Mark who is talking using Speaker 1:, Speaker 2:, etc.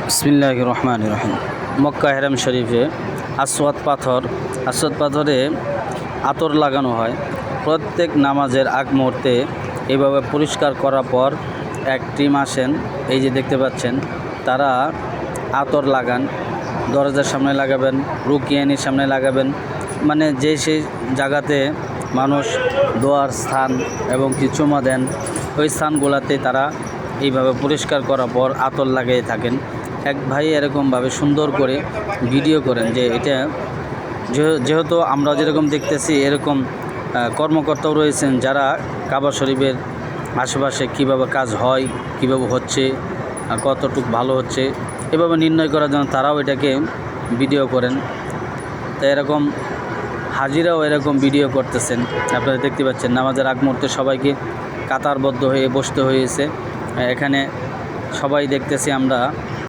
Speaker 1: বিসমিল্লাহির রহমানির রহিম। মক্কা হেরাম শরীফে আসওয়াদ পাথরে আতর লাগানো হয়। প্রত্যেক নামাজের আগ মুহূর্তে এইভাবে পরিষ্কার করার পর এক টিম আসেন, এই যে দেখতে পাচ্ছেন, তারা আতর লাগান। দরজার সামনে লাগাবেন, রুকিয়ানির সামনে লাগাবেন, মানে যে সেই জায়গাতে মানুষ দোয়ার স্থান এবং কি চুমা দেন, ওই স্থানগুলোতে তারা এইভাবে পরিষ্কার করার পর আতর লাগিয়ে থাকেন। এক ভাই এরকমভাবে সুন্দর করে ভিডিও করেন যে এটা যেহেতু আমরা যেরকম দেখতেছি এরকম কর্মকর্তাও রয়েছেন যারা কাবা শরীফের আশেপাশে কীভাবে কাজ হয়, কীভাবে হচ্ছে, কতটুকু ভালো হচ্ছে, এভাবে নির্ণয় করার জন্য তারাও এটাকে ভিডিও করেন। তো এরকম হাজিরাও এরকম ভিডিও করতেছেন, আপনারা দেখতে পাচ্ছেন। নামাজের আগ মুহূর্তে সবাইকে কাতারবদ্ধ হয়ে বসতে হয়েছে। এখানে সবাই দেখতেছি আমরা